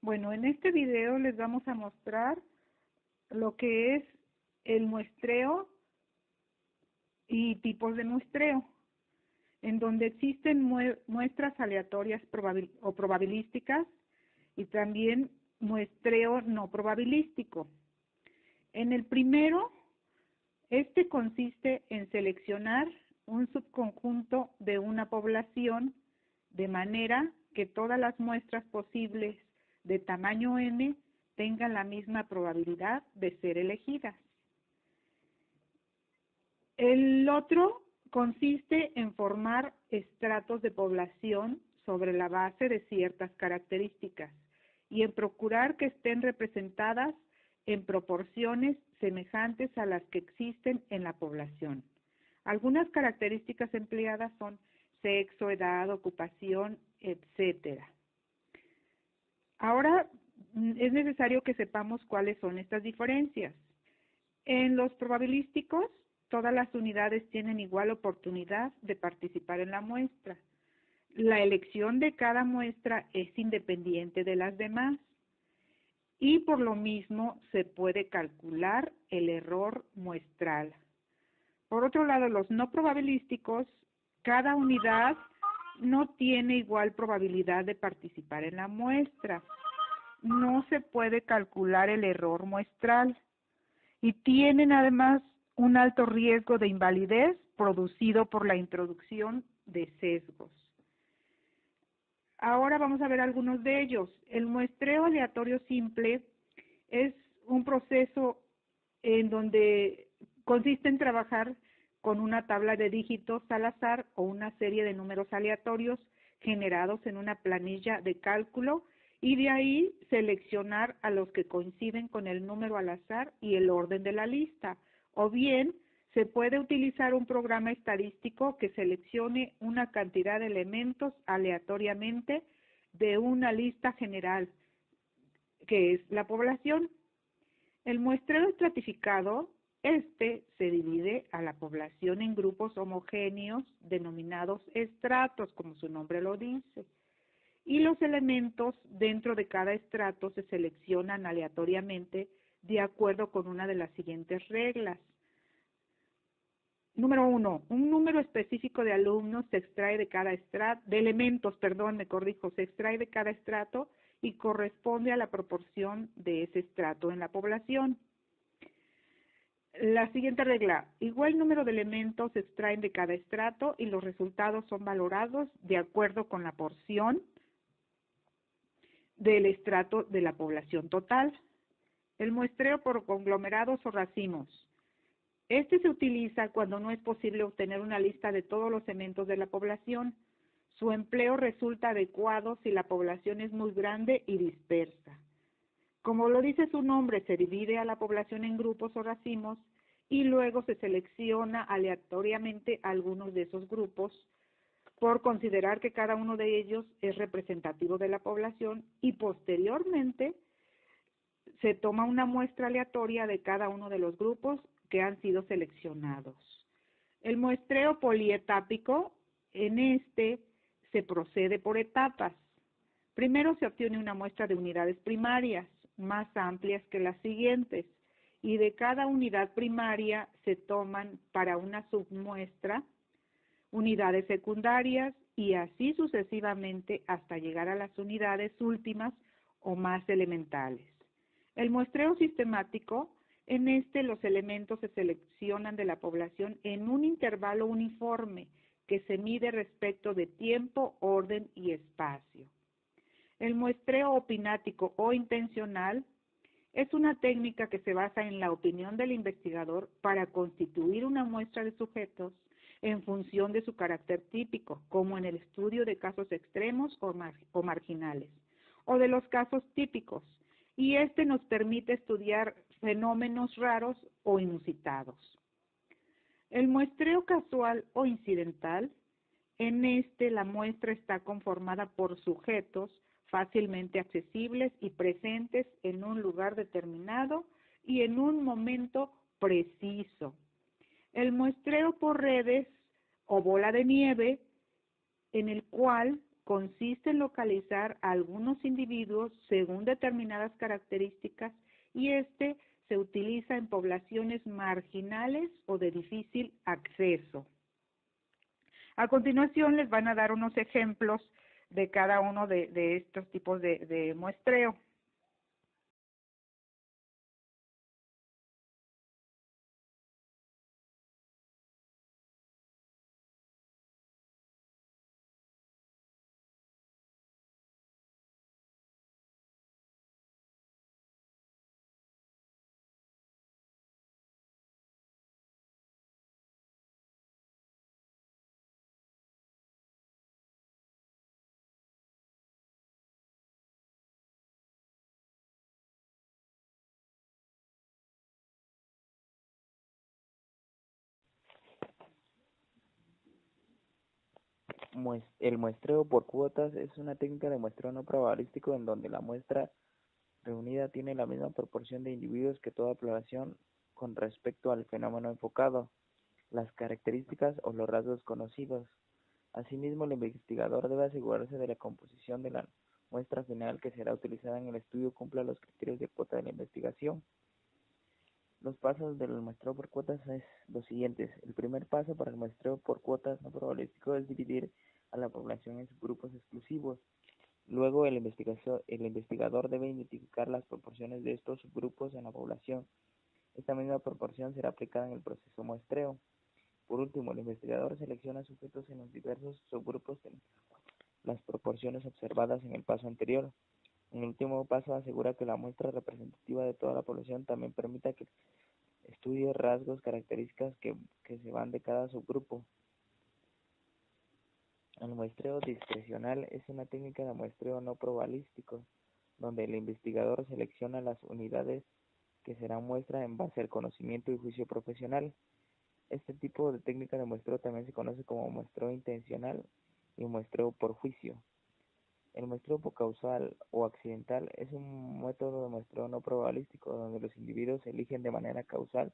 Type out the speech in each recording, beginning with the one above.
Bueno, en este video les vamos a mostrar lo que es el muestreo y tipos de muestreo, en donde existen muestras aleatorias o probabilísticas y también muestreo no probabilístico. En el primero, este consiste en seleccionar un subconjunto de una población de manera que todas las muestras posibles de tamaño n tengan la misma probabilidad de ser elegidas. El otro consiste en formar estratos de población sobre la base de ciertas características y en procurar que estén representadas en proporciones semejantes a las que existen en la población. Algunas características empleadas son sexo, edad, ocupación, etcétera. Ahora es necesario que sepamos cuáles son estas diferencias. En los probabilísticos, todas las unidades tienen igual oportunidad de participar en la muestra. La elección de cada muestra es independiente de las demás y por lo mismo se puede calcular el error muestral. Por otro lado, los no probabilísticos, cada unidad no tiene igual probabilidad de participar en la muestra. No se puede calcular el error muestral y tienen además un alto riesgo de invalidez producido por la introducción de sesgos. Ahora vamos a ver algunos de ellos. El muestreo aleatorio simple es un proceso en donde consiste en trabajar con una tabla de dígitos al azar o una serie de números aleatorios generados en una planilla de cálculo y de ahí seleccionar a los que coinciden con el número al azar y el orden de la lista. O bien, se puede utilizar un programa estadístico que seleccione una cantidad de elementos aleatoriamente de una lista general, que es la población. El muestreo estratificado, se divide a la población en grupos homogéneos denominados estratos, como su nombre lo dice, y los elementos dentro de cada estrato se seleccionan aleatoriamente de acuerdo con una de las siguientes reglas. Número 1, un número específico de alumnos se extrae de cada estrato, se extrae de cada estrato y corresponde a la proporción de ese estrato en la población. La siguiente regla, igual número de elementos se extraen de cada estrato y los resultados son valorados de acuerdo con la porción del estrato de la población total. El muestreo por conglomerados o racimos. Se utiliza cuando no es posible obtener una lista de todos los segmentos de la población. Su empleo resulta adecuado si la población es muy grande y dispersa. Como lo dice su nombre, se divide a la población en grupos o racimos y luego se selecciona aleatoriamente algunos de esos grupos por considerar que cada uno de ellos es representativo de la población y posteriormente se toma una muestra aleatoria de cada uno de los grupos que han sido seleccionados. El muestreo polietápico, se procede por etapas. Primero se obtiene una muestra de unidades primarias, más amplias que las siguientes, y de cada unidad primaria se toman para una submuestra unidades secundarias y así sucesivamente hasta llegar a las unidades últimas o más elementales. El muestreo sistemático, los elementos se seleccionan de la población en un intervalo uniforme que se mide respecto de tiempo, orden y espacio. El muestreo opinático o intencional es una técnica que se basa en la opinión del investigador para constituir una muestra de sujetos en función de su carácter típico, como en el estudio de casos extremos o marginales, o de los casos típicos, y nos permite estudiar fenómenos raros o inusitados. El muestreo casual o incidental, la muestra está conformada por sujetos fácilmente accesibles y presentes en un lugar determinado y en un momento preciso. El muestreo por redes o bola de nieve, en el cual consiste en localizar a algunos individuos según determinadas características y se utiliza en poblaciones marginales o de difícil acceso. A continuación les van a dar unos ejemplos de cada uno de estos tipos de muestreo. El muestreo por cuotas es una técnica de muestreo no probabilístico en donde la muestra reunida tiene la misma proporción de individuos que toda población con respecto al fenómeno enfocado, las características o los rasgos conocidos. Asimismo, el investigador debe asegurarse de la composición de la muestra final que será utilizada en el estudio cumpla los criterios de cuota de la investigación. Los pasos del muestreo por cuotas es los siguientes. El primer paso para el muestreo por cuotas no probabilístico es dividir a la población en subgrupos exclusivos. Luego, el investigador debe identificar las proporciones de estos subgrupos en la población. Esta misma proporción será aplicada en el proceso muestreo. Por último, el investigador selecciona sujetos en los diversos subgrupos de las proporciones observadas en el paso anterior. En el último paso asegura que la muestra representativa de toda la población también permita que estudie rasgos, características que se van de cada subgrupo. El muestreo discrecional es una técnica de muestreo no probabilístico, donde el investigador selecciona las unidades que serán muestra en base al conocimiento y juicio profesional. Este tipo de técnica de muestreo también se conoce como muestreo intencional y muestreo por juicio. El muestreo por causal o accidental es un método de muestreo no probabilístico donde los individuos eligen de manera causal,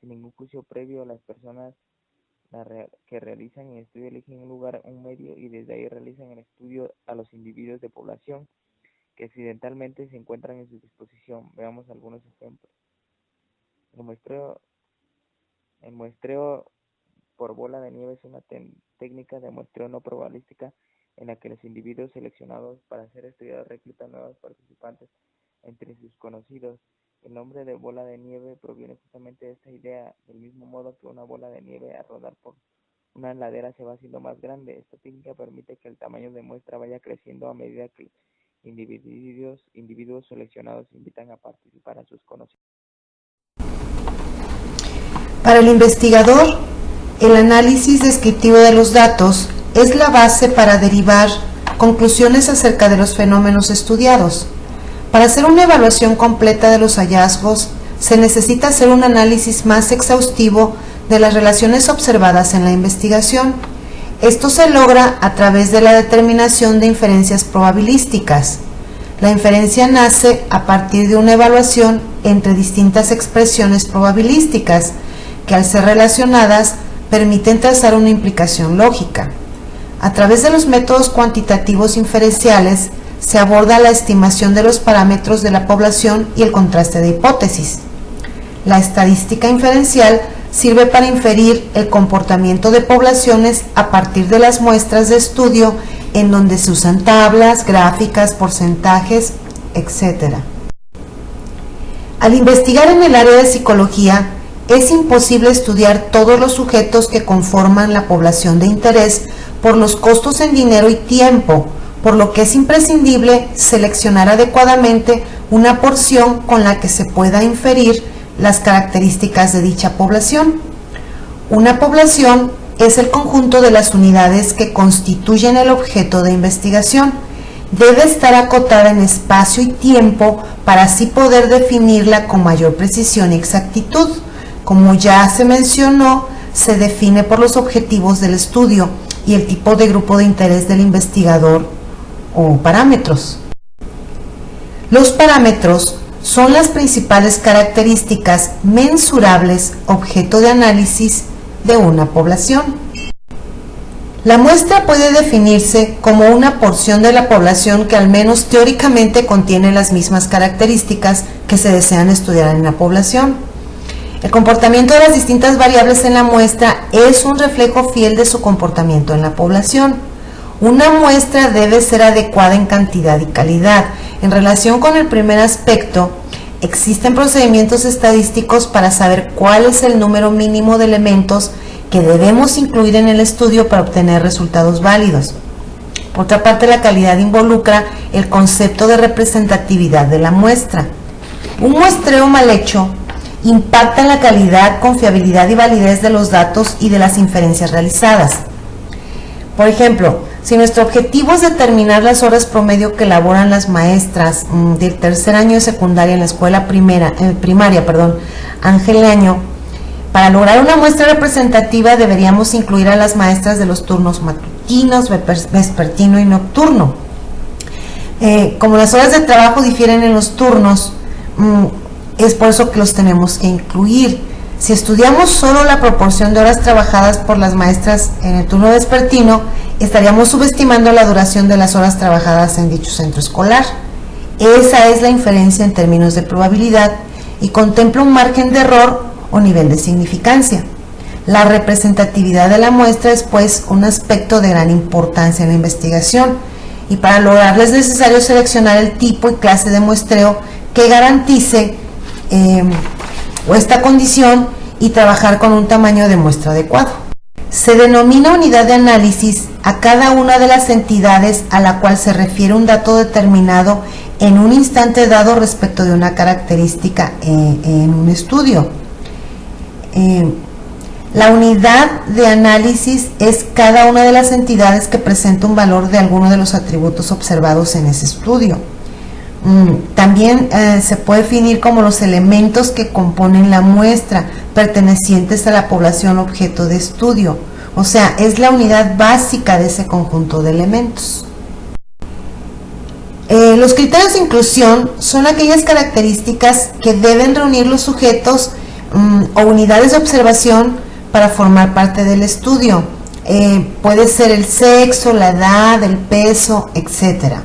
sin ningún juicio previo a las personas que realizan el estudio, eligen un lugar, un medio y desde ahí realizan el estudio a los individuos de población que accidentalmente se encuentran en su disposición. Veamos algunos ejemplos. El muestreo por bola de nieve es una técnica de muestreo no probabilística en la que los individuos seleccionados para ser estudiados reclutan nuevos participantes entre sus conocidos. El nombre de bola de nieve proviene justamente de esta idea, del mismo modo que una bola de nieve al rodar por una ladera se va haciendo más grande. Esta técnica permite que el tamaño de muestra vaya creciendo a medida que los individuos seleccionados invitan a participar a sus conocidos. Para el investigador, el análisis descriptivo de los datos es la base para derivar conclusiones acerca de los fenómenos estudiados. Para hacer una evaluación completa de los hallazgos, se necesita hacer un análisis más exhaustivo de las relaciones observadas en la investigación. Esto se logra a través de la determinación de inferencias probabilísticas. La inferencia nace a partir de una evaluación entre distintas expresiones probabilísticas que, al ser relacionadas, permiten trazar una implicación lógica. A través de los métodos cuantitativos inferenciales se aborda la estimación de los parámetros de la población y el contraste de hipótesis. La estadística inferencial sirve para inferir el comportamiento de poblaciones a partir de las muestras de estudio en donde se usan tablas, gráficas, porcentajes, etc. Al investigar en el área de psicología, es imposible estudiar todos los sujetos que conforman la población de interés por los costos en dinero y tiempo, por lo que es imprescindible seleccionar adecuadamente una porción con la que se pueda inferir las características de dicha población. Una población es el conjunto de las unidades que constituyen el objeto de investigación. Debe estar acotada en espacio y tiempo para así poder definirla con mayor precisión y exactitud. Como ya se mencionó, se define por los objetivos del estudio y el tipo de grupo de interés del investigador o parámetros. Los parámetros son las principales características mensurables objeto de análisis de una población. La muestra puede definirse como una porción de la población que al menos teóricamente contiene las mismas características que se desean estudiar en la población. El comportamiento de las distintas variables en la muestra es un reflejo fiel de su comportamiento en la población. Una muestra debe ser adecuada en cantidad y calidad. En relación con el primer aspecto, existen procedimientos estadísticos para saber cuál es el número mínimo de elementos que debemos incluir en el estudio para obtener resultados válidos. Por otra parte, la calidad involucra el concepto de representatividad de la muestra. Un muestreo mal hecho impacta en la calidad, confiabilidad y validez de los datos y de las inferencias realizadas. Por ejemplo, si nuestro objetivo es determinar las horas promedio que elaboran las maestras del tercer año de secundaria en la escuela primaria, Ángel Leaño, para lograr una muestra representativa deberíamos incluir a las maestras de los turnos matutinos, vespertino y nocturno. Como las horas de trabajo difieren en los turnos, es por eso que los tenemos que incluir. Si estudiamos solo la proporción de horas trabajadas por las maestras en el turno vespertino, estaríamos subestimando la duración de las horas trabajadas en dicho centro escolar. Esa es la inferencia en términos de probabilidad y contempla un margen de error o nivel de significancia. La representatividad de la muestra es, pues, un aspecto de gran importancia en la investigación, y para lograrla es necesario seleccionar el tipo y clase de muestreo que garantice esta condición y trabajar con un tamaño de muestra adecuado. Se denomina unidad de análisis a cada una de las entidades a la cual se refiere un dato determinado en un instante dado respecto de una característica en un estudio. La unidad de análisis es cada una de las entidades que presenta un valor de alguno de los atributos observados en ese estudio. También se puede definir como los elementos que componen la muestra pertenecientes a la población objeto de estudio, o sea, es la unidad básica de ese conjunto de elementos. Los criterios de inclusión son aquellas características que deben reunir los sujetos o unidades de observación para formar parte del estudio. Puede ser el sexo, la edad, el peso, etc.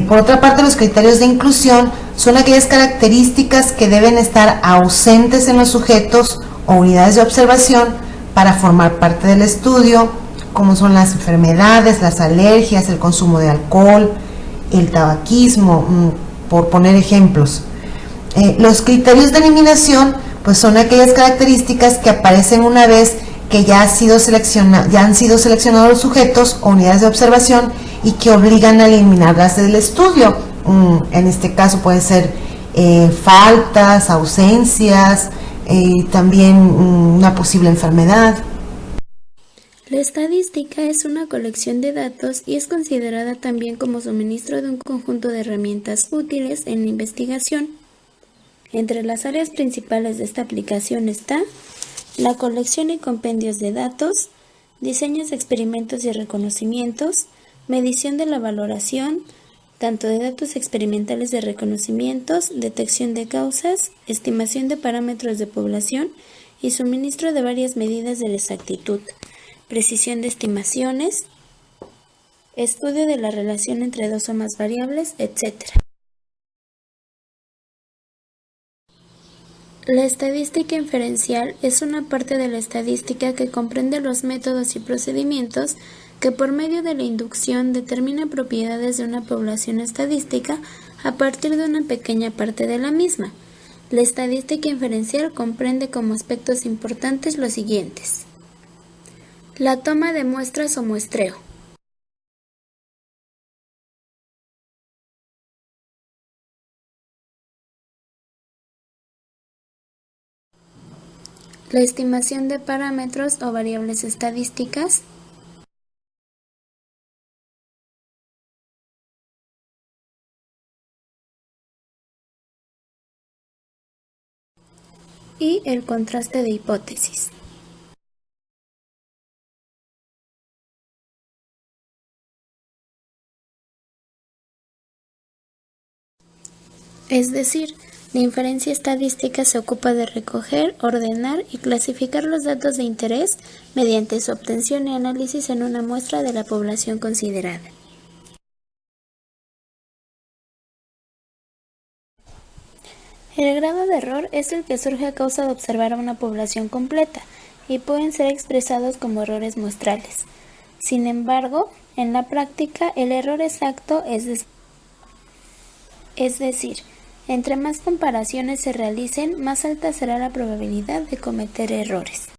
Por otra parte, los criterios de inclusión son aquellas características que deben estar ausentes en los sujetos o unidades de observación para formar parte del estudio, como son las enfermedades, las alergias, el consumo de alcohol, el tabaquismo, por poner ejemplos. Los criterios de eliminación pues son aquellas características que aparecen una vez que ya han sido seleccionados los sujetos o unidades de observación y que obligan a eliminarlas del estudio. En este caso pueden ser faltas, ausencias, también una posible enfermedad. La estadística es una colección de datos y es considerada también como suministro de un conjunto de herramientas útiles en la investigación. Entre las áreas principales de esta aplicación está la colección y compendios de datos, diseños de experimentos y reconocimientos, medición de la valoración, tanto de datos experimentales de reconocimientos, detección de causas, estimación de parámetros de población y suministro de varias medidas de la exactitud, precisión de estimaciones, estudio de la relación entre dos o más variables, etc. La estadística inferencial es una parte de la estadística que comprende los métodos y procedimientos que por medio de la inducción determina propiedades de una población estadística a partir de una pequeña parte de la misma. La estadística inferencial comprende como aspectos importantes los siguientes: la toma de muestras o muestreo, la estimación de parámetros o variables estadísticas, y el contraste de hipótesis. Es decir, La inferencia estadística se ocupa de recoger, ordenar y clasificar los datos de interés mediante su obtención y análisis en una muestra de la población considerada. El grado de error es el que surge a causa de observar a una población completa y pueden ser expresados como errores muestrales. Sin embargo, en la práctica, el error exacto es decir, entre más comparaciones se realicen, más alta será la probabilidad de cometer errores.